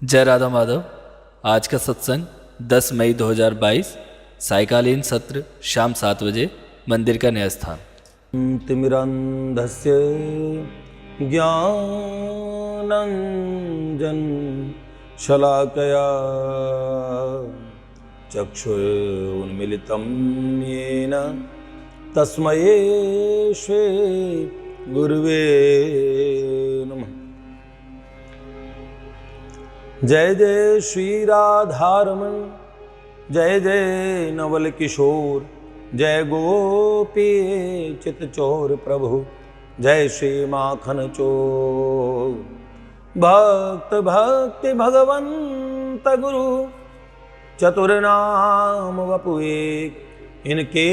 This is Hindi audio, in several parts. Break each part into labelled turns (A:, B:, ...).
A: जय राधा माधव। आज का सत्संग 10 मई 2022 सायकालीन सत्र शाम 7 बजे मंदिर का नया स्थान।
B: तिमिरन्धस्य ज्ञानञ्जन शलाकया चक्षुरुन्मीलितं येन तस्मै श्री गुरुवे नमः। जय जय श्री राधारमण, जय जय नवल किशोर, जय गोपी चितचोर प्रभु, जय श्री माखन चोर। भक्त भक्ति भगवंत गुरु, चतुर्नाम वपु एक, इनके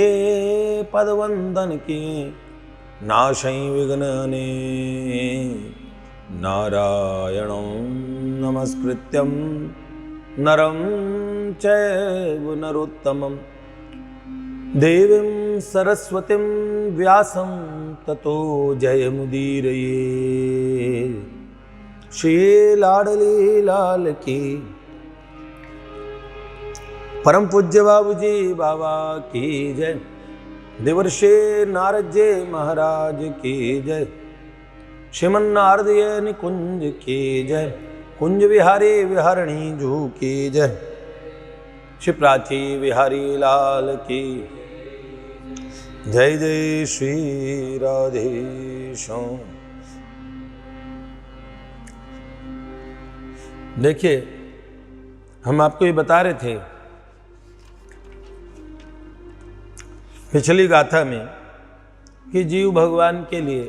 B: पद वंदन किए नाशै विघ्न अनेक। नारायणं नमस्कृत्यं नरं चैव नरोत्तमं, देवीं सरस्वतीं व्यासं ततो जयमुदीरये। श्री लाडली लाल की, परम पूज्य बाबूजी बाबा की जय। देवर्षि नारद जी महाराज की जय। श्रीमन नारदीय निकुंज की जय। कुंज विहारी विहारणी जू की जय। श्री प्राची विहारी लाल की जय। जय श्री राधेश्याम। देखिए, हम आपको ये बता रहे थे पिछली गाथा में कि जीव भगवान के लिए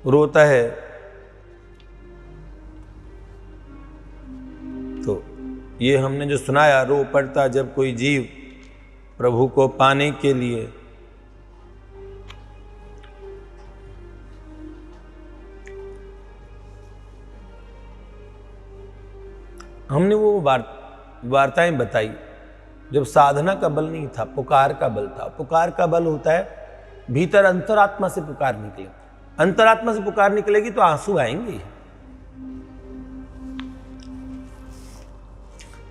B: रोता है, तो ये हमने जो सुनाया, रो पड़ता जब कोई जीव प्रभु को पाने के लिए हमने वो वार्ताएं बताई जब साधना का बल नहीं था, पुकार का बल था। पुकार का बल होता है भीतर अंतरात्मा से पुकार निकले। अंतरात्मा से पुकार निकलेगी तो आंसू आएंगे।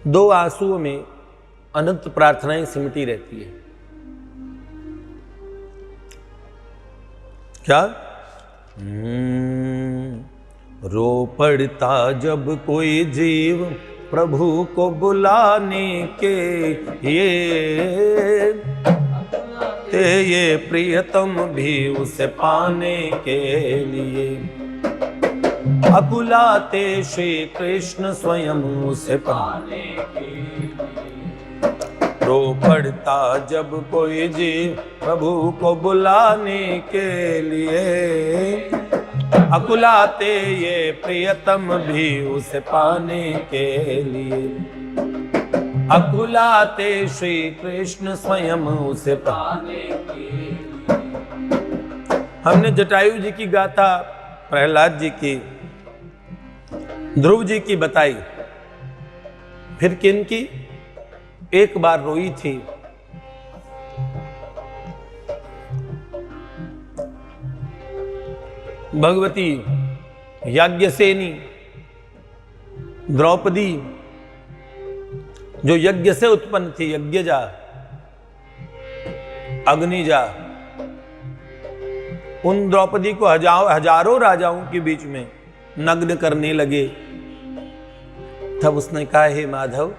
B: दो आंसुओं में अनंत प्रार्थनाएं सिमटी रहती है। क्या? रो पड़ता जब कोई जीव प्रभु को बुलाने के ये प्रियतम भी उसे पाने के लिए अकुलाते श्री कृष्ण स्वयं उसे पाने के लिए। रो पड़ता जब कोई जीव प्रभु को बुलाने के लिए अकुलाते ये प्रियतम भी उसे पाने के लिए। अकुलाते श्री कृष्ण स्वयं उसे पाने के लिए। हमने जटायु जी की गाथा, प्रहलाद जी की, ध्रुव जी की बताई। फिर किन की? एक बार रोई थी भगवती याज्ञसेनी द्रौपदी, जो यज्ञ से उत्पन्न थी, यज्ञजा, अग्निजा। उन द्रौपदी को हजारों राजाओं के बीच में नग्न करने लगे। तब उसने कहा, हे माधव,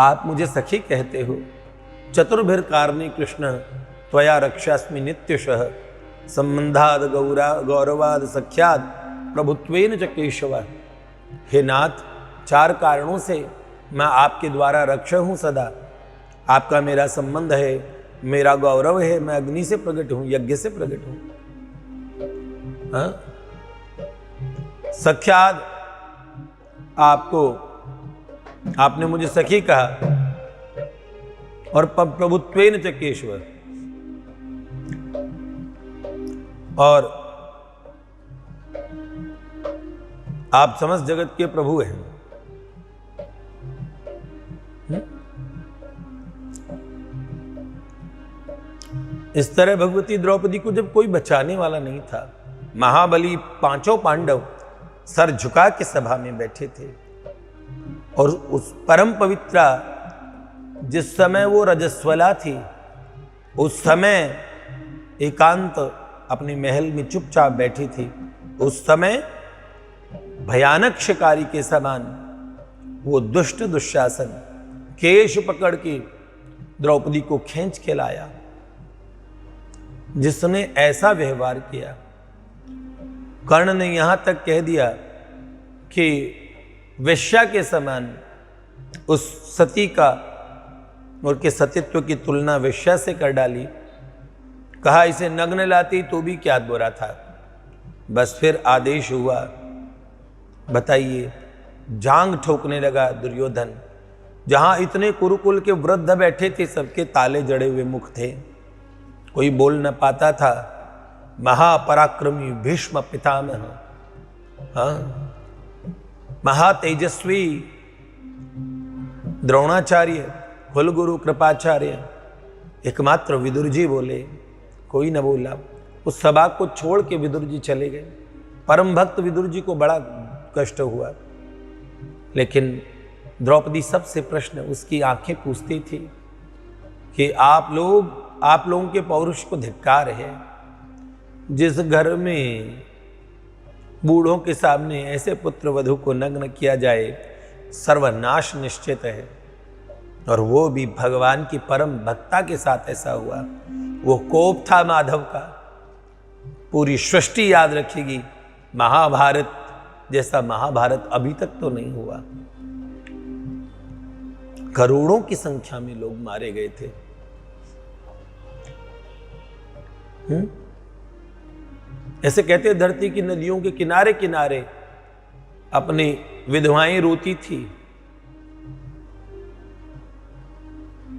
B: आप मुझे सखी कहते हो। चतुर्भिर कारणे कृष्ण त्वया रक्षास्मि नित्यशः, संबंधाद गौरवाद सख्याद प्रभुत्वेन च केशव। हे नाथ, 4 कारणों से मैं आपके द्वारा रक्षा हूं सदा। आपका मेरा संबंध है, मेरा गौरव है, मैं अग्नि से प्रकट हूं, यज्ञ से प्रकट हूं। सख्याद, आपने मुझे सखी कहा, और प्रभुत्वेन च केशव, और आप समस्त जगत के प्रभु हैं। इस तरह भगवती द्रौपदी को जब कोई बचाने वाला नहीं था, महाबली 5 पांडव सर झुका के सभा में बैठे थे। और उस परम पवित्रा जिस समय वो रजस्वला थी, उस समय एकांत अपने महल में चुपचाप बैठी थी। उस समय भयानक शिकारी के समान वो दुष्ट दुशासन केश पकड़ के द्रौपदी को खींच के लाया, जिसने ऐसा व्यवहार किया। कर्ण ने यहां तक कह दिया कि वेश्या के समान उस सती का और के सतीत्व की तुलना वेश्या से कर डाली। कहा इसे नग्न लाती तो भी क्या बुरा था। बस फिर आदेश हुआ, बताइए, जांग ठोकने लगा दुर्योधन। जहां इतने कुरुकुल के वृद्ध बैठे थे, सबके ताले जड़े हुए मुख थे, कोई बोल न पाता था। महापराक्रमी भीष्म पितामह, हाँ, महातेजस्वी द्रोणाचार्य, कुलगुरु कृपाचार्य, एकमात्र विदुर जी बोले, कोई न बोला। उस सभा को छोड़ के विदुर जी चले गए। परम भक्त विदुर जी को बड़ा कष्ट हुआ, लेकिन द्रौपदी सबसे प्रश्न, उसकी आंखें पूछती थी कि आप लोगों के पौरुष को धिक्कार है। जिस घर में बूढ़ों के सामने ऐसे पुत्र वधू को नग्न किया जाए, सर्वनाश निश्चित है। और वो भी भगवान की परम भक्ता के साथ ऐसा हुआ। वो कोप था माधव का। पूरी सृष्टि याद रखेगी, महाभारत जैसा महाभारत अभी तक तो नहीं हुआ। करोड़ों की संख्या में लोग मारे गए थे। ऐसे कहते धरती की नदियों के किनारे किनारे अपनी विधवाएं रोती थी।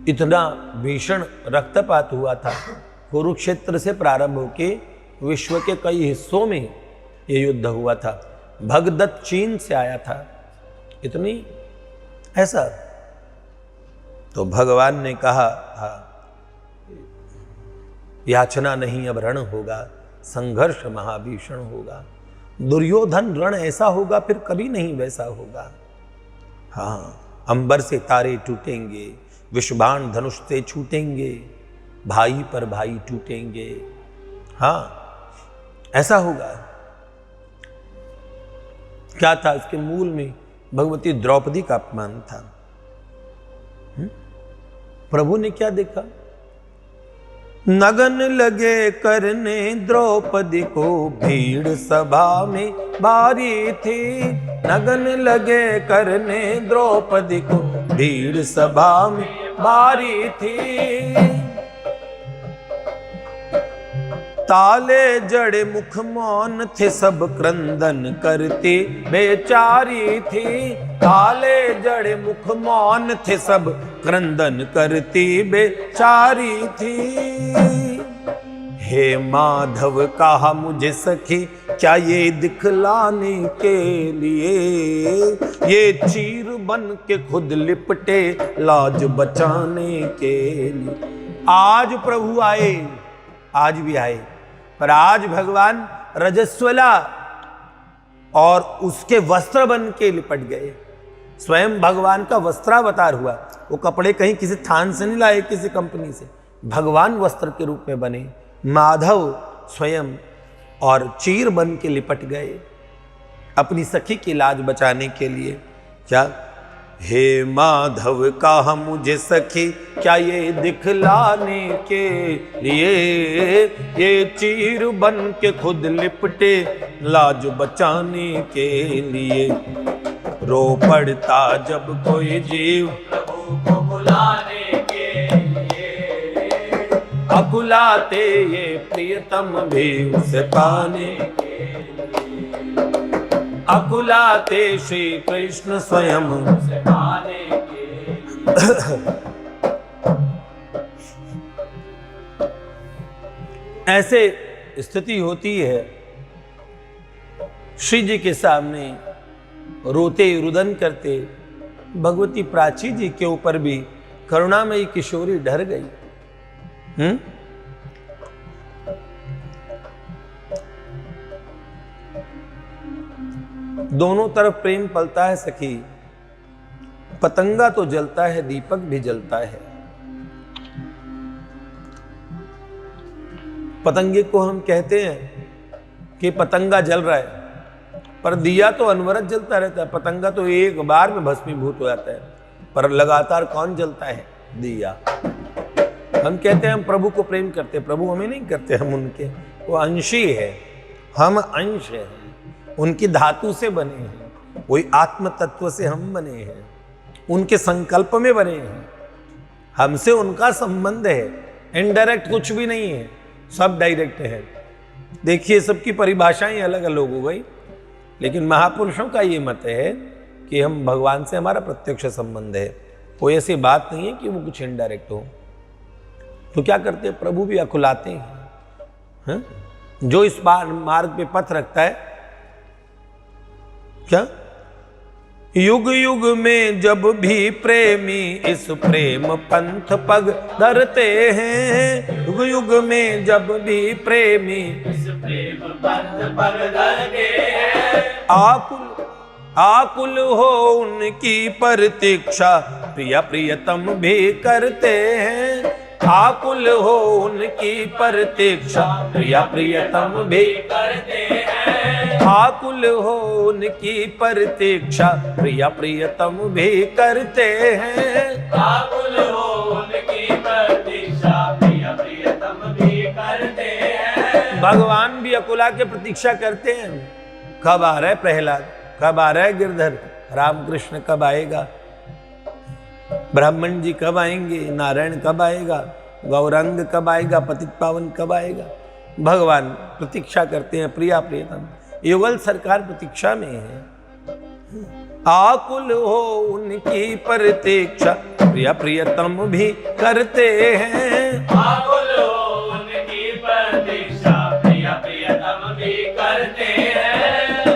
B: इतना भीषण रक्तपात हुआ था। कुरुक्षेत्र से प्रारंभ होके विश्व के कई हिस्सों में यह युद्ध हुआ था। भगदत्त चीन से आया था। इतनी ऐसा तो भगवान ने कहा, याचना नहीं अब रण होगा, संघर्ष महाभीषण होगा। दुर्योधन रण ऐसा होगा फिर कभी नहीं वैसा होगा। हाँ, अंबर से तारे टूटेंगे, विषबाण धनुष से छूटेंगे, भाई पर भाई टूटेंगे। हाँ, ऐसा होगा। क्या था इसके मूल में? भगवती द्रौपदी का अपमान था। प्रभु ने क्या देखा? नगन लगे करने द्रौपदी को, भीड़ सभा में भारी थी। नगन लगे करने द्रौपदी को, भीड़ सभा में भारी थी। ताले जड़े मुख मौन थे, सब क्रंदन करती बेचारी थी। ताले जड़े मुख मौन थे, सब क्रंदन करती बेचारी थी। हे माधव कहा मुझे सखी, क्या ये दिखलाने के लिए, ये चीर बन के खुद लिपटे लाज बचाने के लिए। आज प्रभु आए, आज भी आए, पर आज भगवान रजस्वला और उसके वस्त्र बन के लिपट गए। स्वयं भगवान का वस्त्रावतार हुआ। वो कपड़े कहीं किसी थान से नहीं लाए, किसी कंपनी से। भगवान वस्त्र के रूप में बने, माधव स्वयं, और चीर बन के लिपट गए अपनी सखी की लाज बचाने के लिए। क्या? हे माधव कहा मुझे सखी, क्या ये दिखलाने के लिए, ये चीर बन के खुद लिपटे लाज बचाने के लिए। रो पड़ता जब कोई जीव प्रभु को बुलाने के लिए, अकुलाते ये प्रियतम भी उसे पाने के लिए। अकुलाते श्री कृष्ण स्वयं उसे पाने के लिए। ऐसे स्थिति होती है, श्री जी के सामने रोते रुदन करते भगवती प्राची जी के ऊपर भी करुणामयी किशोरी डर गई। दोनों तरफ प्रेम पलता है सखी। पतंगा तो जलता है, दीपक भी जलता है। पतंगे को हम कहते हैं कि पतंगा जल रहा है, पर दिया तो अनवरत जलता रहता है। पतंगा तो एक बार में भस्मीभूत हो जाता है, पर लगातार कौन जलता है? दिया। हम कहते हैं हम प्रभु को प्रेम करते, प्रभु हमें नहीं करते, हम उनके वो अंशी है, हम अंश है, उनकी धातु से बने हैं, वही आत्म तत्व से हम बने हैं, उनके संकल्प में बने हैं, हमसे उनका संबंध है। इनडायरेक्ट कुछ भी नहीं है, सब डायरेक्ट है। देखिए सबकी परिभाषाएं अलग अलग हो गई, लेकिन महापुरुषों का ये मत है कि हम भगवान से हमारा प्रत्यक्ष संबंध है, कोई ऐसी बात नहीं है कि वो कुछ इनडायरेक्ट हो। तो क्या करते हैं? प्रभु भी अकुलाते हैं। जो इस मार्ग पे पथ रखता है, क्या युग युग में जब भी प्रेमी इस प्रेम पंथ पग धरते हैं, युग युग में जब भी प्रेमी इस प्रेम पंथ पग धरते हैं, आकुल हो उनकी प्रतीक्षा प्रिय प्रियतम भी करते हैं, आकुल हो उनकी प्रतीक्षा प्रिय प्रियतम भी करते हैं, आकुल हो उनकी प्रतीक्षा प्रिय प्रियतम भी करते हैं, आकुल हो उनकी प्रतीक्षा प्रिय प्रियतम भी करते हैं। भगवान भी अकुला के प्रतीक्षा करते हैं। कब आ रहा है प्रहलाद, कब आ रहा है गिरधर, रामकृष्ण कब आएगा, ब्राह्मण जी कब आएंगे, नारायण कब आएगा, गौरांग कब आएगा, पतित पावन कब आएगा। भगवान प्रतीक्षा करते हैं, प्रिया प्रियतम। युगल सरकार प्रतीक्षा में है। आकुल हो उनकी प्रतीक्षा प्रिय प्रियतम भी करते हैं, आकुल हो उनकी प्रतीक्षा प्रिय प्रियतम भी करते हैं।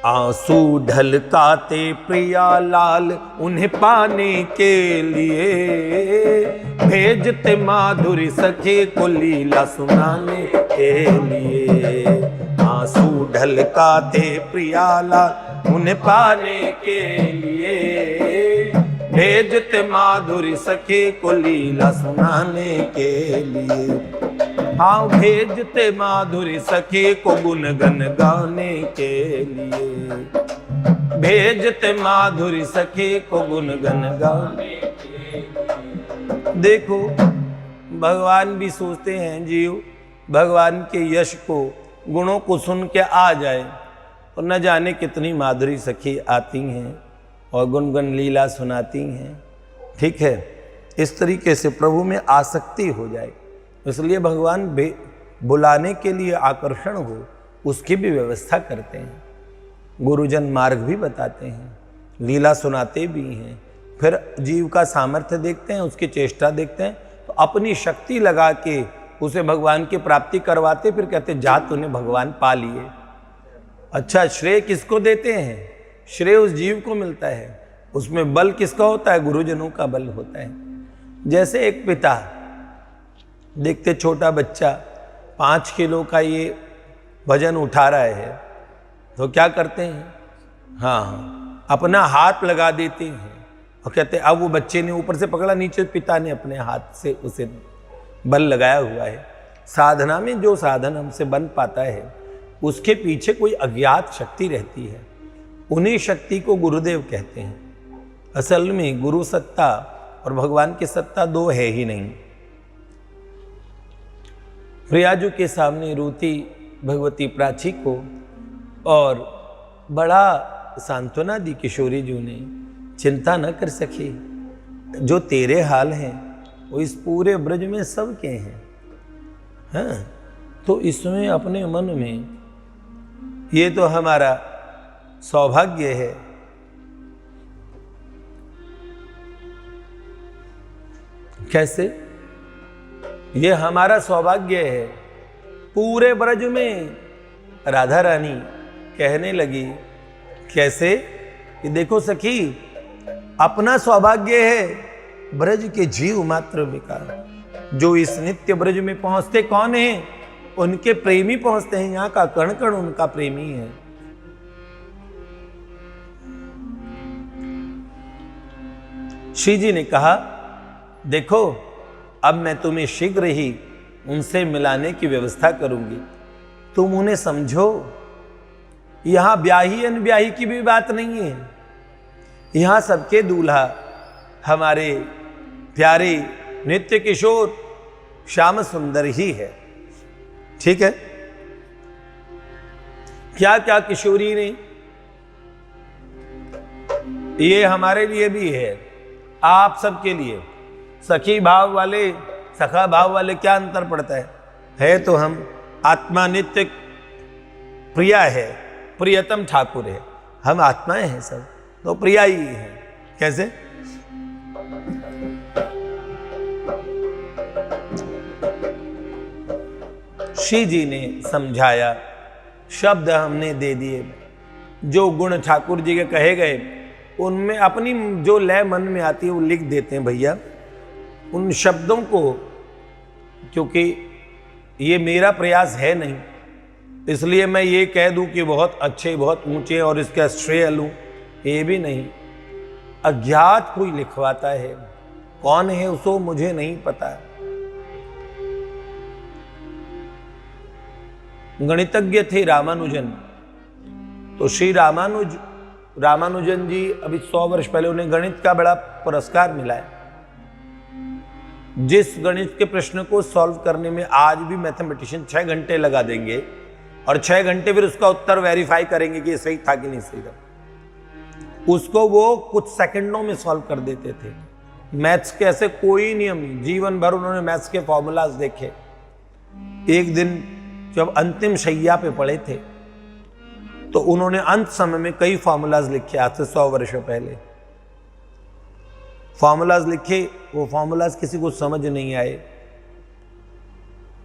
B: आंसू ढलकाते प्रिया लाल उन्हें पाने के लिए, भेजते माधुरी सखे को लीला सुनाने के लिए। आंसू ढलकाते प्रिया लाल उन्हें पाने के लिए, भेजते माधुरी सखे को लीला सुनाने के लिए। हाँ भेजते माधुरी सखे को गुणगन गाने के लिए, भेजते माधुरी सखे को गुणगन गाने के लिए। देखो भगवान भी सोचते हैं जीव भगवान के यश को, गुणों को सुन के आ जाए, और न जाने कितनी माधुरी सखी आती हैं और गुणगन लीला सुनाती हैं। ठीक है, इस तरीके से प्रभु में आसक्ति हो जाए, इसलिए भगवान बुलाने के लिए आकर्षण हो उसकी भी व्यवस्था करते हैं। गुरुजन मार्ग भी बताते हैं, लीला सुनाते भी हैं, फिर जीव का सामर्थ्य देखते हैं, उसकी चेष्टा देखते हैं, तो अपनी शक्ति लगा के उसे भगवान की प्राप्ति करवाते, फिर कहते जा तूने भगवान पा लिए। अच्छा, श्रेय किसको देते हैं? श्रेय उस जीव को मिलता है, उसमें बल किसका होता है? गुरुजनों का बल होता है। जैसे एक पिता देखते छोटा बच्चा 5 किलो का ये वजन उठा रहा है, तो क्या करते हैं? हाँ, अपना हाथ लगा देते हैं और कहते हैं, अब वो बच्चे ने ऊपर से पकड़ा, नीचे पिता ने अपने हाथ से उसे बल लगाया हुआ है। साधना में जो साधन हमसे बन पाता है उसके पीछे कोई अज्ञात शक्ति रहती है, उन्हीं शक्ति को गुरुदेव कहते हैं। असल में गुरु सत्ता और भगवान की सत्ता दो है ही नहीं। प्रियाजू के सामने रोती भगवती प्राची को और बड़ा सांत्वना दी किशोरी जी ने, चिंता न कर सके, जो तेरे हाल हैं वो इस पूरे ब्रज में सबके हैं। हाँ, तो इसमें अपने मन में ये तो हमारा सौभाग्य है। कैसे? ये हमारा सौभाग्य है। पूरे ब्रज में राधा रानी कहने लगी, कैसे? कि देखो सखी, अपना सौभाग्य है ब्रज के जीव मात्र विकार, जो इस नित्य ब्रज में पहुंचते कौन हैं? उनके प्रेमी पहुंचते हैं। यहां का कण कण उनका प्रेमी है। श्री जी ने कहा, देखो अब मैं तुम्हें शीघ्र ही उनसे मिलाने की व्यवस्था करूंगी, तुम उन्हें समझो। यहां ब्याही अनब्याही की भी बात नहीं है, यहां सबके दूल्हा हमारे प्यारे नित्य किशोर श्याम सुंदर ही है। ठीक है, क्या क्या किशोरी ने, ये हमारे लिए भी है, आप सबके लिए। सखी भाव वाले, सखा भाव वाले क्या अंतर पड़ता है तो हम आत्मा नित्य प्रिया है, प्रियतम ठाकुर है, हम आत्माएं हैं सब, तो प्रिया ही है। कैसे? श्री जी ने समझाया, शब्द हमने दे दिए, जो गुण ठाकुर जी के कहे गए उनमें अपनी जो लय मन में आती है वो लिख देते हैं भैया। उन शब्दों को, क्योंकि ये मेरा प्रयास है नहीं, इसलिए मैं ये कह दूं कि बहुत अच्छे, बहुत ऊंचे और इसका श्रेय लूं, ये भी नहीं। अज्ञात कोई लिखवाता है, कौन है उसको मुझे नहीं पता। गणितज्ञ थे रामानुजन, तो श्री रामानुजन जी अभी 100 वर्ष पहले उन्हें गणित का बड़ा पुरस्कार मिला है। जिस गणित के प्रश्न को सॉल्व करने में आज भी मैथमेटिशियन 6 घंटे लगा देंगे और 6 घंटे फिर उसका उत्तर वेरीफाई करेंगे कि ये सही था कि नहीं सही था, उसको वो कुछ सेकंडों में सॉल्व कर देते थे। मैथ्स के ऐसे कोई नियम नहीं, जीवन भर उन्होंने मैथ्स के फॉर्मूलाज देखे। एक दिन जब अंतिम शैया पे पड़े थे तो उन्होंने अंत समय में कई फॉर्मूलाज लिखे, आज से 100 वर्ष पहले फॉर्मूलाज लिखे। वो फॉर्मूलाज किसी को समझ नहीं आए,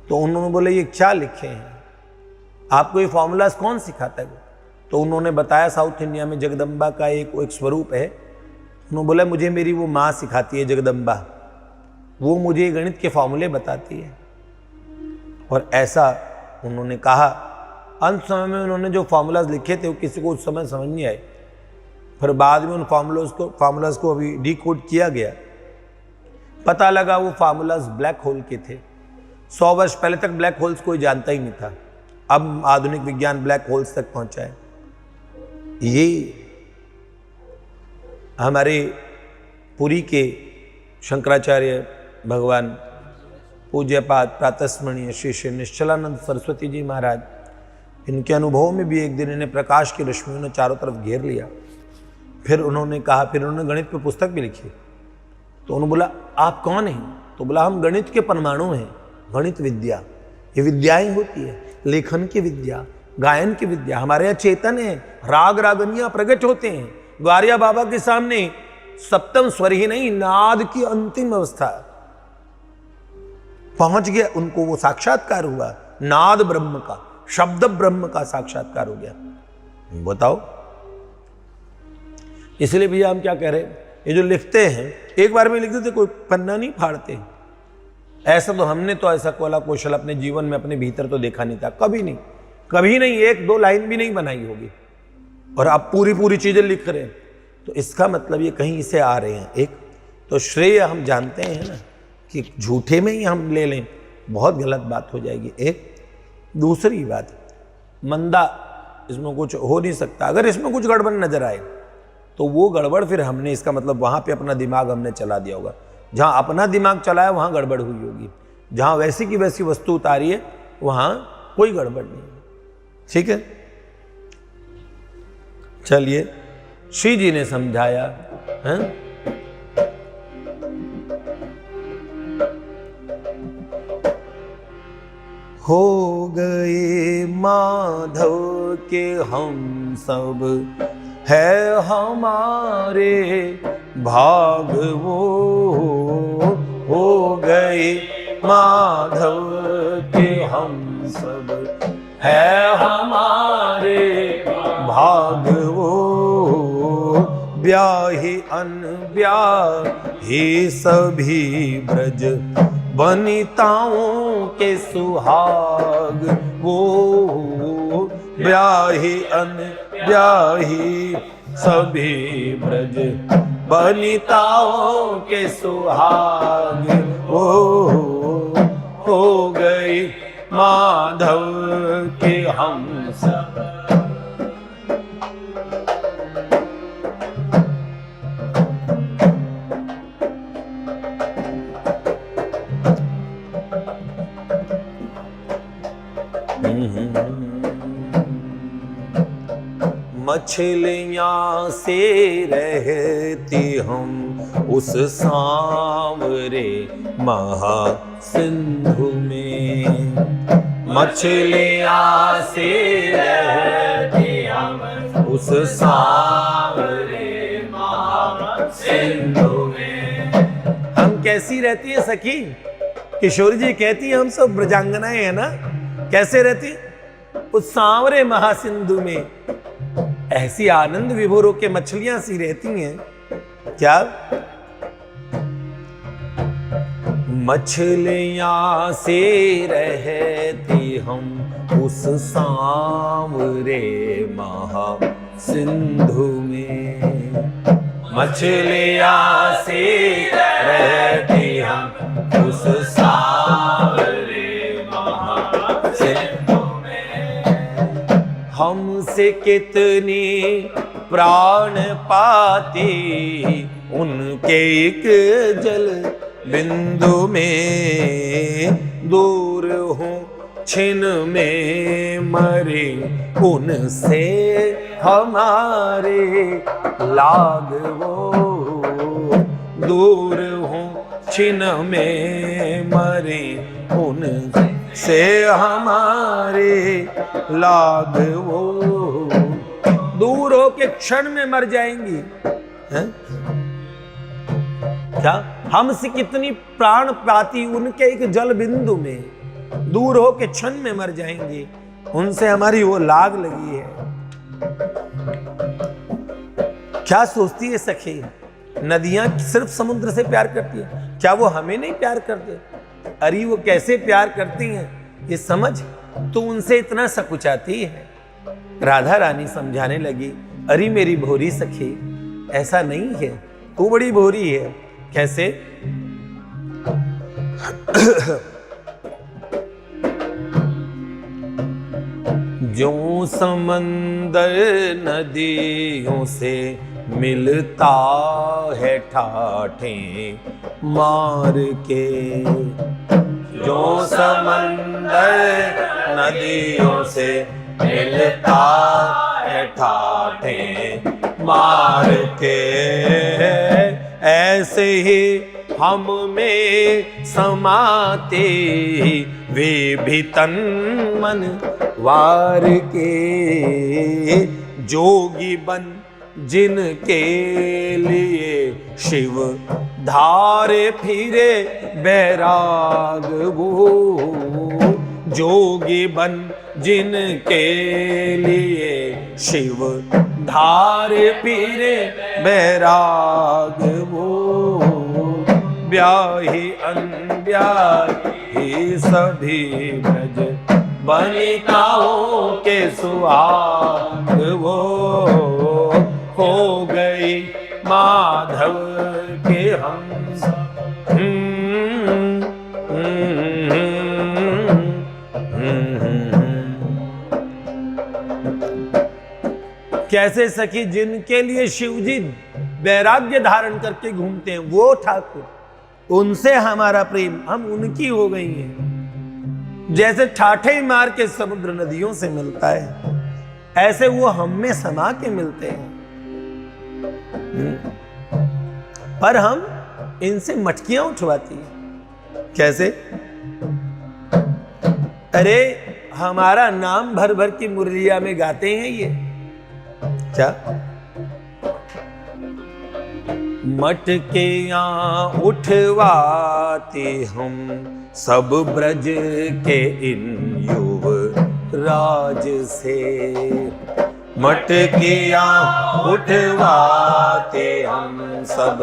B: तो उन्होंने बोले ये क्या लिखे हैं, आपको ये फॉर्मूलाज कौन सिखाता है? तो उन्होंने बताया साउथ इंडिया में जगदम्बा का एक स्वरूप है। उन्होंने बोला मुझे मेरी वो माँ सिखाती है जगदम्बा, वो मुझे गणित के फॉर्मूले बताती है। और ऐसा उन्होंने कहा। अंत समय में उन्होंने जो फॉर्मूलाज लिखे थे वो किसी को उस समय समझ नहीं आए, फिर बाद में उन फॉर्मूलाज को अभी डिकोड किया गया, पता लगा वो फार्मूलाज ब्लैक होल के थे। 100 वर्ष पहले तक ब्लैक होल्स कोई जानता ही नहीं था, अब आधुनिक विज्ञान ब्लैक होल्स तक पहुंचा है। ये हमारे पुरी के शंकराचार्य भगवान पूज्यपाद प्रातस्मरणीय श्री श्री निश्चलानंद सरस्वती जी महाराज, इनके अनुभव में भी एक दिन इन्हें प्रकाश की रश्मियों ने चारों तरफ घेर लिया। फिर उन्होंने कहा, फिर उन्होंने गणित पे पुस्तक भी लिखी। तो उन्होंने बोला आप कौन हैं? तो बोला हम गणित के परमाणु हैं। गणित विद्या, ये विद्याएं होती है, लेखन की विद्या, गायन की विद्या। हमारे यहाँ चेतन है, राग रागनियां प्रकट होते हैं। ग्वारिया बाबा के सामने सप्तम स्वर ही नहीं, नाद की अंतिम अवस्था पहुंच गया, उनको वो साक्षात्कार हुआ, नाद ब्रह्म का, शब्द ब्रह्म का साक्षात्कार हो गया। बताओ, इसलिए भैया हम क्या कह रहे हैं, ये जो लिखते हैं एक बार में लिख देते, कोई पन्ना नहीं फाड़ते। ऐसा तो हमने तो ऐसा कला कौशल अपने जीवन में अपने भीतर तो देखा नहीं था, कभी नहीं, कभी नहीं, 1-2 लाइन भी नहीं बनाई होगी, और आप पूरी पूरी चीजें लिख रहे हैं। तो इसका मतलब ये कहीं से आ रहे हैं। एक तो श्रेय हम जानते हैं ना कि झूठे में ही हम ले लें, बहुत गलत बात हो जाएगी। एक दूसरी बात, मंदा, इसमें कुछ हो नहीं सकता। अगर इसमें कुछ गड़बड़ नजर आए तो वो गड़बड़ फिर हमने, इसका मतलब वहां पे अपना दिमाग हमने चला दिया होगा। जहां अपना दिमाग चलाया वहां गड़बड़ हुई होगी, जहां वैसी की वैसी वस्तु उतारी है वहां कोई गड़बड़ नहीं। ठीक है, चलिए, श्री जी ने समझाया है? हो गए माधव के हम सब, है हमारे भाग वो। हो गए माधव के हम सब, है हमारे भाग वो। ब्याही अनब्याही सभी ब्रज वनिताओं के सुहाग वो। ब्याही अनब्याही सभी ब्रज बनिताओं के सुहाग हो गई माधव के हम सब। मछलियां से रहती हम उस सांवरे महासिंधु में। मछलियां से रहती हम उस सांवरे महासिंधु में। हम कैसी रहती है सखी? किशोरी जी कहती है हम सब ब्रजांगनाएं है ना, कैसे रहती? उस सांवरे महासिंधु में ऐसी आनंद विभोर होके मछलियां सी रहती हैं। क्या? मछलियां से रहती हम उस सांवरे महासिंधु में। मछलियां से रहती हम उस सांवरे महासिंधु में। हमसे कितनी प्राण पाती उनके एक जल बिंदु में। दूर हूँ छिन में मरे उनसे हमारे लाग वो। दूर हूँ छिन में मरे उनसे हमारे लाग वो। दूर हो के क्षण में मर जाएंगी है? क्या? हमसे कितनी प्राण पाती उनके एक जल बिंदु में। दूर हो के क्षण में मर जाएंगे, उनसे हमारी वो लाग लगी है। क्या सोचती है सखी? नदियां सिर्फ समुद्र से प्यार करती है, क्या वो हमें नहीं प्यार करते? अरे वो कैसे प्यार करती हैं ये समझ, तो उनसे इतना सकुचाती है। राधा रानी समझाने लगी, अरे मेरी भोरी सखी ऐसा नहीं है, तू बड़ी भोरी है। कैसे? जो समंदर नदियों से मिलता है ठाठे मार के। जो समंदर नदियों से मिलता है ठाठे मार के। ऐसे ही हम में समाते वे भी तन मन वार के। जोगी बन जिनके लिए शिव धारे फिरे बैराग वो। जोगी बन जिनके लिए शिव धारे फिरे बैराग वो। ब्याही अनब्याही सभी ब्रज बनिताओं के सुहाग वो। हो गई माधव के हम। कैसे सखी? जिनके लिए शिवजी वैराग्य धारण करके घूमते हैं वो ठाकुर, उनसे हमारा प्रेम, हम उनकी हो गई हैं। जैसे ठाठे मार के समुद्र नदियों से मिलता है, ऐसे वो हम में समा के मिलते हैं। पर हम इनसे मटकियां उठवाती हैं। कैसे? अरे हमारा नाम भर भर की मुरलिया में गाते हैं ये। क्या? मटकियां उठवाते हम सब ब्रज के इन युवराज से। मटकियां उठवाते हम सब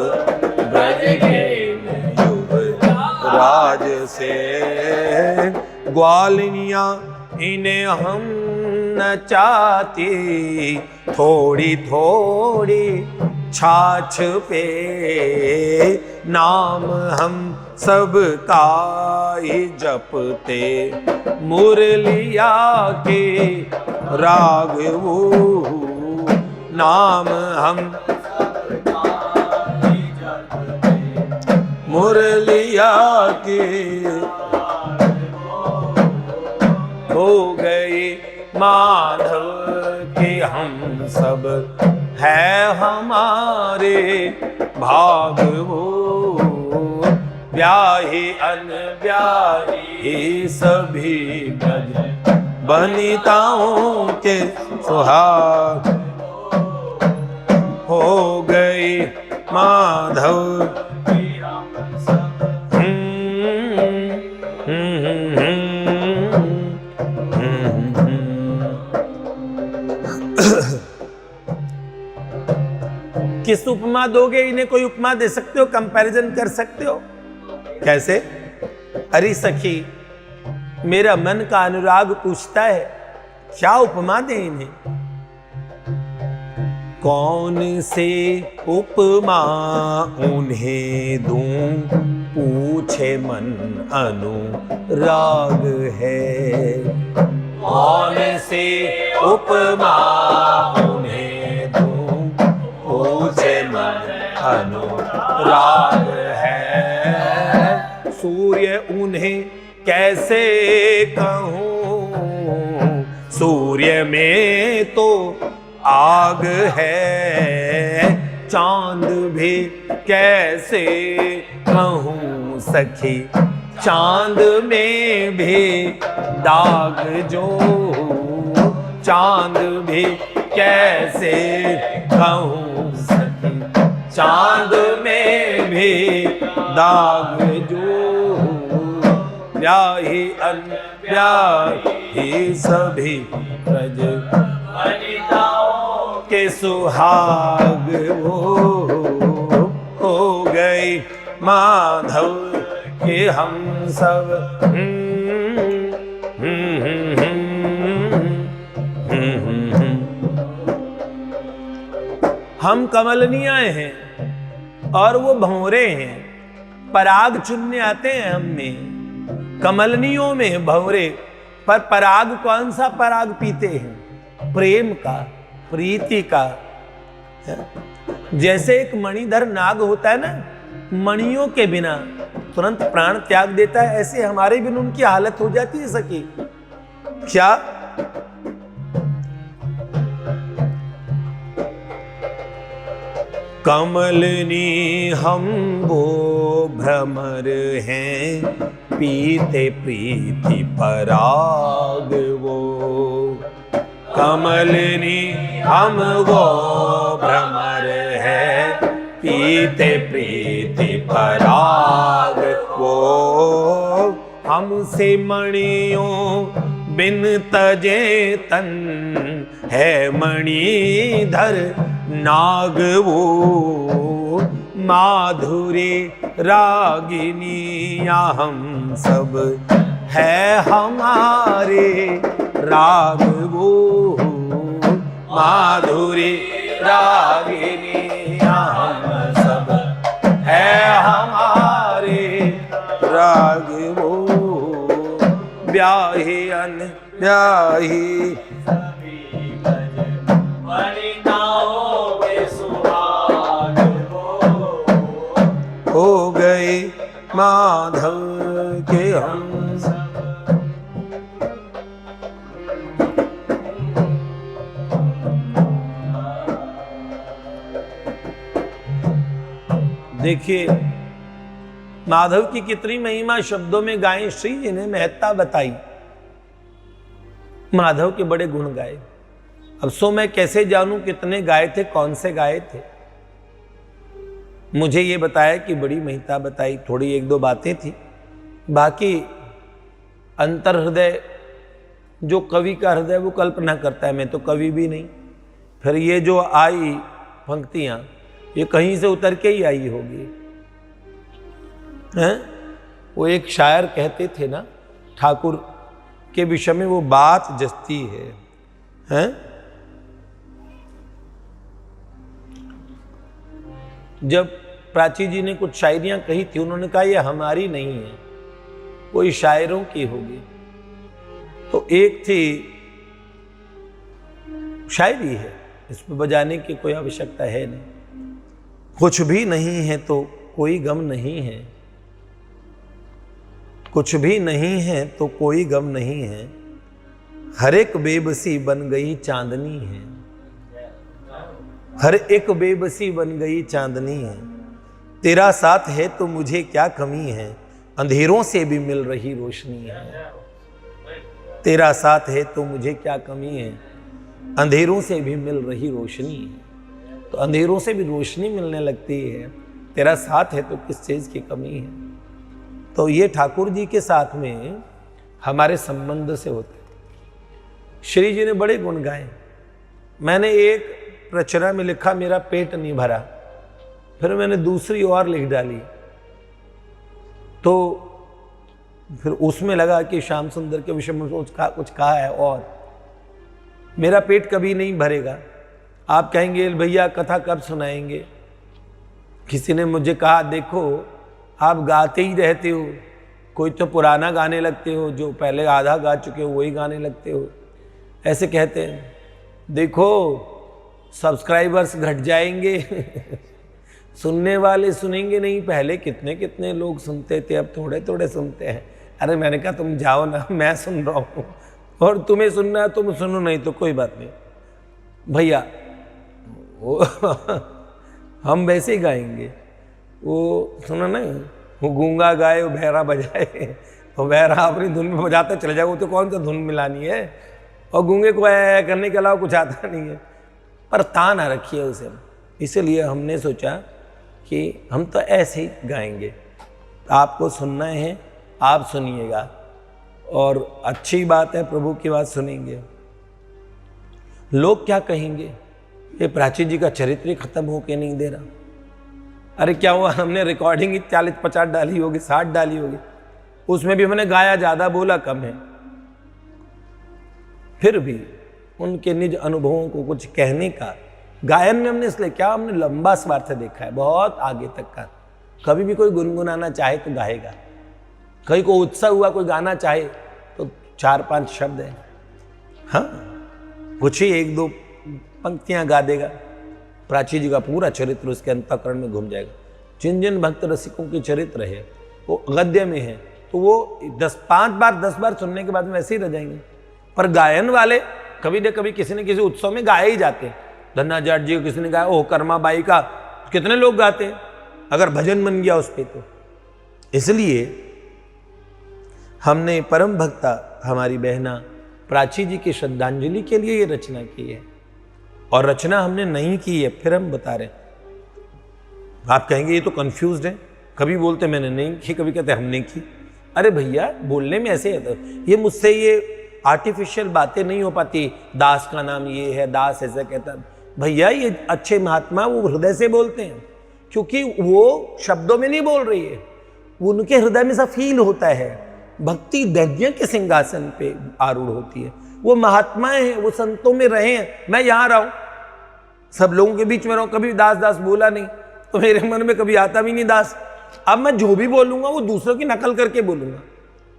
B: ब्रज के इन युवराज से। ग्वालिनियां इन्हें हम नचाती थोड़ी थोड़ी छाछ पे नाम हम सब का ही जपते, मुरलिया के राग वो नाम हम मुरलिया के हो गए माधव के हम सब है हमारे भाग वो, ब्याही अनब्याही सभी ब्रज बनिताओं के सुहाग हो गए माधव किस उपमा दोगे इन्हें? कोई उपमा दे सकते हो? कंपैरिजन कर सकते हो? कैसे? अरे सखी, मेरा मन का अनुराग पूछता है क्या उपमा दें इन्हें? कौन से उपमा उन्हें दूं, पूछे मन अनुराग है। कौन से उपमा उन्हें दूं, पूछे मन अनुराग है। सूर्य उन्हें कैसे कहूं, सूर्य में तो आग है। चांद भी कैसे कहूं सखी, चांद में भी दाग जो। चांद भी कैसे कहूं सखी, चांद में भी दाग जो। ब्याही अनब्याही सभी ब्रज बनिताओं के सुहाग वो हो गए माधव के हम सब। हम कमलनियाँ हैं और वो भंवरे हैं। पराग चुनने आते हैं हम में, कमलनियों में भंवरे। पर पराग कौन सा पराग पीते हैं? प्रेम का, प्रीति का। जैसे एक मणिधर नाग होता है ना, मणियों के बिना तुरंत प्राण त्याग देता है, ऐसे हमारे बिना उनकी हालत हो जाती है सखी। क्या? कमलनी हम वो भ्रमर हैं, पीते प्रीति पराग वो। कमलनी हम वो भ्रमर हैं, पीते प्रीति पराग वो। हमसे मणियों बिन तजे तन, है मणिधर नाग वो। माधुरी रागिनियाँ हम सब है हमारे राग वो। माधुरी रागिनियाँ हम सब है हमारे राग वो। ब्याही अनब्याही हो गए माधव के हम। देखिए माधव की कितनी महिमा शब्दों में गाएं। श्री जी ने महत्ता बताई, माधव के बड़े गुण गाए। अब सो मैं कैसे जानूं कितने गाए थे, कौन से गाए थे? मुझे ये बताया कि बड़ी महत्ता बताई, थोड़ी एक दो बातें थी। बाकी अंतर हृदय, जो कवि का हृदय वो कल्पना करता है, मैं तो कवि भी नहीं। फिर ये जो आई पंक्तियां, ये कहीं से उतर के ही आई होगी। हैं? वो एक शायर कहते थे ना, ठाकुर के विषय में वो बात जस्ती है? जब प्राची जी ने कुछ शायरियां कही थी, उन्होंने कहा ये हमारी नहीं है, कोई शायरों की होगी। तो एक थी शायरी है, इसमें बजाने की कोई आवश्यकता है नहीं। कुछ भी नहीं है तो कोई गम नहीं है, कुछ भी नहीं है तो कोई गम नहीं है, हर एक बेबसी बन गई चांदनी है, हर एक बेबसी बन गई चांदनी है, तेरा साथ है तो मुझे क्या कमी है, अंधेरों से भी मिल रही रोशनी है, तेरा साथ है तो मुझे क्या कमी है, अंधेरों से भी मिल रही रोशनी है। तो अंधेरों से भी रोशनी मिलने लगती है, तेरा साथ है तो किस चीज की कमी है। तो ये ठाकुर जी के साथ में हमारे संबंध से होते। श्री जी ने बड़े गुण गाए। मैंने एक रचना में लिखा मेरा पेट नहीं भरा, फिर मैंने दूसरी और लिख डाली, तो फिर उसमें लगा कि श्याम सुंदर के विषय में कुछ कहा है और मेरा पेट कभी नहीं भरेगा। आप कहेंगे भैया कथा कब सुनाएंगे। किसी ने मुझे कहा देखो आप गाते ही रहते हो, कोई तो पुराना गाने लगते हो, जो पहले आधा गा चुके हो वही गाने लगते हो, ऐसे कहते हैं। देखो सब्सक्राइबर्स घट जाएंगे सुनने वाले सुनेंगे नहीं, पहले कितने कितने लोग सुनते थे, अब थोड़े थोड़े सुनते हैं। अरे मैंने कहा तुम जाओ ना, मैं सुन रहा हूँ, और तुम्हें सुनना है तुम सुनो, नहीं तो कोई बात नहीं भैया वो हम वैसे ही गाएंगे। वो सुना ना, वो गूंगा गाए वो बहरा बजाए, तो बहरा अपनी धुन में बजाता चले जाए, वो तो कौन सा धुन मिलानी है, और गूंगे को करने के अलावा कुछ आता नहीं है। पर तान आ रखी है उसे, इसलिए हमने सोचा कि हम तो ऐसे ही गाएंगे, आपको सुनना है आप सुनिएगा, और अच्छी बात है प्रभु की बात सुनेंगे। लोग क्या कहेंगे, ये प्राची जी का चरित्र खत्म होके नहीं दे रहा। अरे क्या हुआ, हमने रिकॉर्डिंग 40-50 डाली होगी, 60 डाली होगी, उसमें भी हमने गाया ज्यादा बोला कम है, फिर भी उनके निज अनुभवों को कुछ कहने का गायन में हमने इसलिए क्या, हमने लंबा स्वार्थ देखा है बहुत आगे तक का। कभी भी कोई गुनगुनाना चाहे तो गाएगा, कहीं को उत्साह हुआ कोई गाना चाहे तो 4-5 शब्द है, हाँ कुछ ही 1-2 पंक्तियां गा देगा। प्राची जी का पूरा चरित्र उसके अंतःकरण में घूम जाएगा। जिन जिन भक्त रसिकों के चरित्र है वो गद्य में है, तो वो 10 बार सुनने के बाद में वैसे ही रह जाएंगे। पर गायन वाले कभी न कभी किसी न किसी उत्सव में गाए ही जाते हैं। धन्ना जाट जी को किसी ने गाया, ओह कर्मा बाई का कितने लोग गाते हैं, अगर भजन बन गया उस पर तो। इसलिए हमने परम भक्ता हमारी बहना प्राची जी की श्रद्धांजलि के लिए ये रचना की है, और रचना हमने नहीं की है, फिर हम बता रहे हैं। आप कहेंगे ये तो कंफ्यूज्ड है, कभी बोलते मैंने नहीं की, कभी कहते हमने की। अरे भैया बोलने में ऐसे है, ये मुझसे ये आर्टिफिशियल बातें नहीं हो पाती, दास का नाम ये है, दास ऐसा कहता। भैया ये अच्छे महात्मा वो हृदय से बोलते हैं, क्योंकि वो शब्दों में नहीं बोल रही है, उनके हृदय में सा फील होता है। भक्ति दैव्य के सिंहासन पे आरूढ़ होती है, वो महात्माएं हैं, वो संतों में रहे हैं। मैं यहां रहा हूं, सब लोगों के बीच में रहूं, कभी दास दास बोला नहीं, तो मेरे मन में कभी आता भी नहीं दास। अब मैं जो भी बोलूंगा वो दूसरों की नकल करके बोलूंगा,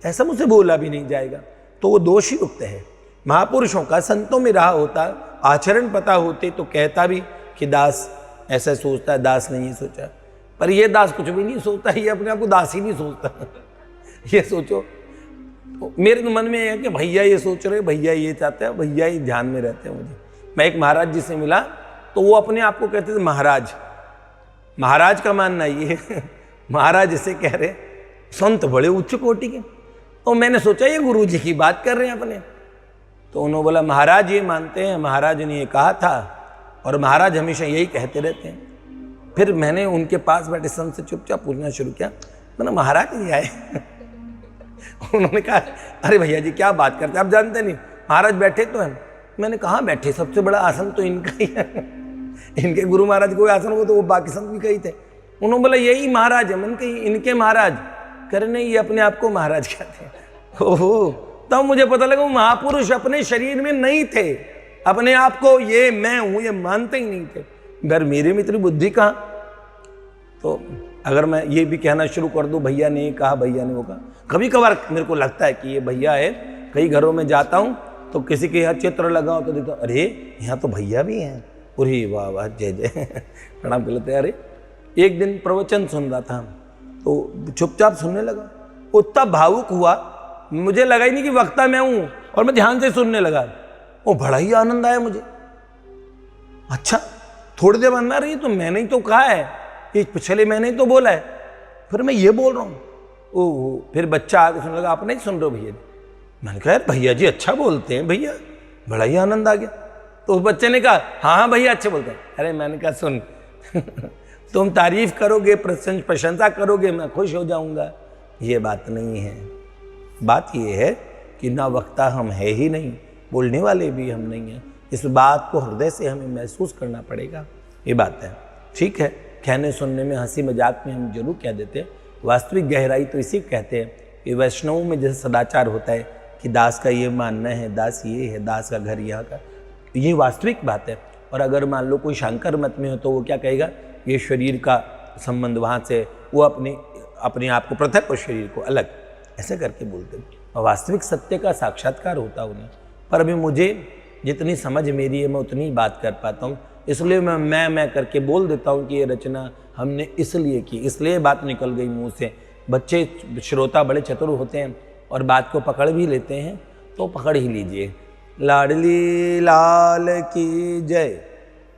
B: ऐसा मुझसे बोला भी नहीं जाएगा, तो वो दोष युक्त है। महापुरुषों का संतों में रहा होता, आचरण पता होते तो कहता भी कि दास ऐसा सोचता है, दास नहीं सोचा। पर ये दास कुछ भी नहीं सोचता, ये अपने आप को दास ही नहीं सोचता ये सोचो, तो मेरे मन में है कि भैया ये सोच रहे, भैया ये चाहते हैं, भैया ये ध्यान में रहते हैं। मुझे मैं एक महाराज जी से मिला, तो वो अपने आप को कहते थे महाराज। महाराज का मानना ये महाराज इसे कह रहे, संत बड़े उच्च कोटि के। तो मैंने सोचा ये गुरु जी की बात कर रहे हैं अपने, तो उन्होंने बोला महाराज ये मानते हैं, महाराज ने ये कहा था, और महाराज हमेशा यही कहते रहते हैं। फिर मैंने उनके पास बैठे संत से चुपचाप पूछना शुरू किया, मैंने महाराज ये आए उन्होंने कहा अरे भैया जी क्या बात करते हैं, आप जानते नहीं महाराज बैठे तो हैं। मैंने कहा बैठे, सबसे बड़ा आसन तो इनका ही है इनके गुरु महाराज कोई आसन हो तो वो बाकी संत भी कही थे। उन्होंने बोला यही महाराज है। मैंने कही इनके महाराज, करे नहीं ये अपने आप को महाराज कहते हैं। ओहो, तब मुझे पता लगा वो महापुरुष अपने शरीर में नहीं थे, अपने आप को ये मैं हूं ये मानते ही नहीं थे। घर मेरे में इतनी बुद्धि कहाँ, अगर मैं ये भी कहना शुरू कर दूं भैया ने कहा, भैया ने वो कहा, कभी कभार मेरे को लगता है कि ये भैया है। कई घरों में जाता हूँ तो किसी के यहाँ चित्र लगाओ तो देखता हूँ, अरे यहाँ तो भैया भी हैं, अरे वाह वाह जय जय प्रणाम कर लेते हैं। अरे एक दिन प्रवचन सुन रहा था तो चुपचाप सुनने लगा, उतना भावुक हुआ, मुझे लगा ही नहीं कि वक्ता मैं हूँ, और मैं ध्यान से सुनने लगा। वो बड़ा ही आनंद आया मुझे। अच्छा, थोड़ी देर बाद में, रही तो मैंने ही तो कहा है, ये पिछले मैंने ही तो बोला है, फिर मैं ये बोल रहा हूँ। ओह, फिर बच्चा आके सुनने लगा, आप नहीं सुन रहे हो भैया? मैंने कहा यार भैया जी अच्छा बोलते हैं भैया, बड़ा ही आनंद आ गया। तो उस बच्चे ने कहा हाँ हाँ भैया अच्छे बोलते हैं। अरे मैंने कहा सुन तुम तारीफ करोगे, प्रशंसा करोगे, मैं खुश हो जाऊंगा, ये बात नहीं है। बात ये है कि ना वक्ता हम है ही नहीं, बोलने वाले भी हम नहीं हैं। इस बात को हृदय से हमें महसूस करना पड़ेगा, ये बात है। ठीक है, कहने सुनने में, हंसी मजाक में हम जरूर कह देते हैं, वास्तविक गहराई तो इसी कहते हैं कि वैष्णवों में जैसे सदाचार होता है कि दास का ये मानना है, दास ये है, दास का घर यहाँ का, ये वास्तविक बात है। और अगर मान लो कोई शंकर मत में हो तो वो क्या कहेगा, ये शरीर का संबंध वहाँ से, वो अपने आप को पृथक और शरीर को अलग, ऐसे करके बोलते हैं। और वास्तविक सत्य का साक्षात्कार होता उन्हें। पर अभी मुझे जितनी समझ मेरी है मैं उतनी ही बात कर पाता हूँ, इसलिए मैं करके बोल देता हूँ कि ये रचना हमने इसलिए की, इसलिए बात निकल गई मुंह से। बच्चे श्रोता बड़े चतुर होते हैं और बात को पकड़ भी लेते हैं, तो पकड़ ही लीजिए। लाडली लाल की जय।